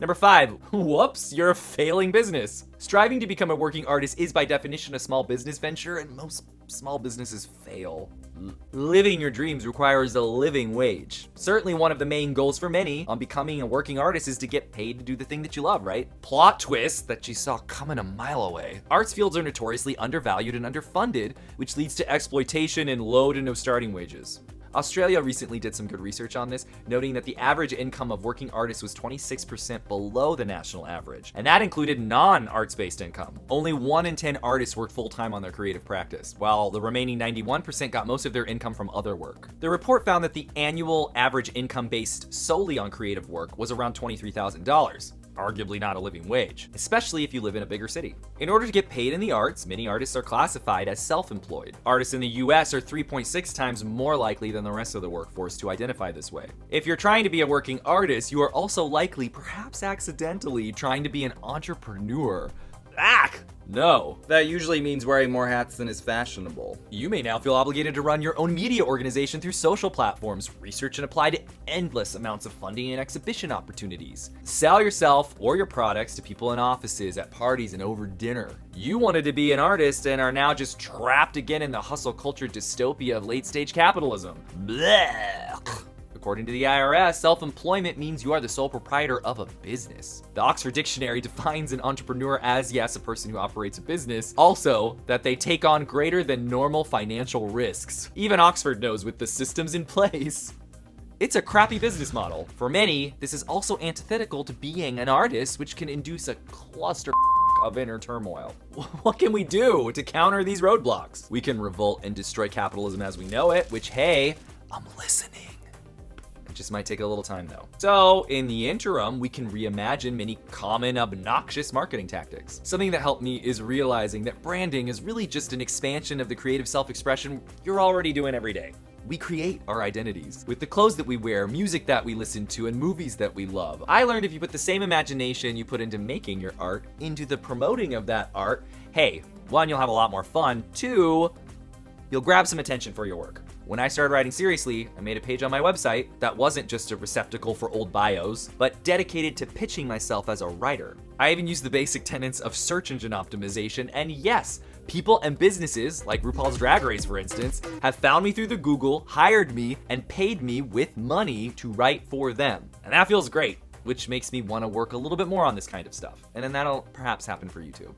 Number 5, whoops, you're a failing business. Striving to become a working artist is by definition a small business venture, and most small businesses fail. Living your dreams requires a living wage. Certainly one of the main goals for many on becoming a working artist is to get paid to do the thing that you love, right? Plot twist that you saw coming a mile away. Arts fields are notoriously undervalued and underfunded, which leads to exploitation and low to no starting wages. Australia recently did some good research on this, noting that the average income of working artists was 26% below the national average, and that included non-arts-based income. Only 1 in 10 artists worked full-time on their creative practice, while the remaining 91% got most of their income from other work. The report found that the annual average income based solely on creative work was around $23,000. Arguably not a living wage, especially if you live in a bigger city. In order to get paid in the arts, many artists are classified as self-employed. Artists in the US are 3.6 times more likely than the rest of the workforce to identify this way. If you're trying to be a working artist, you are also likely, perhaps accidentally, trying to be an entrepreneur. No. That usually means wearing more hats than is fashionable. You may now feel obligated to run your own media organization through social platforms, research and apply to endless amounts of funding and exhibition opportunities. Sell yourself or your products to people in offices, at parties, and over dinner. You wanted to be an artist and are now just trapped again in the hustle culture dystopia of late-stage capitalism. Blech. According to the IRS, self-employment means you are the sole proprietor of a business. The Oxford Dictionary defines an entrepreneur as, yes, a person who operates a business, also that they take on greater than normal financial risks. Even Oxford knows with the systems in place. It's a crappy business model. For many, this is also antithetical to being an artist, which can induce a cluster of inner turmoil. What can we do to counter these roadblocks? We can revolt and destroy capitalism as we know it, which, hey, I'm listening. Just might take a little time though. So in the interim, we can reimagine many common obnoxious marketing tactics. Something that helped me is realizing that branding is really just an expansion of the creative self-expression you're already doing every day. We create our identities with the clothes that we wear, music that we listen to, and movies that we love. I learned if you put the same imagination you put into making your art into the promoting of that art, hey, 1, you'll have a lot more fun, 2, you'll grab some attention for your work. When I started writing seriously, I made a page on my website that wasn't just a receptacle for old bios, but dedicated to pitching myself as a writer. I even used the basic tenets of search engine optimization, and yes, people and businesses, like RuPaul's Drag Race for instance, have found me through the Google, hired me, and paid me with money to write for them. And that feels great, which makes me want to work a little bit more on this kind of stuff. And then that'll perhaps happen for you too.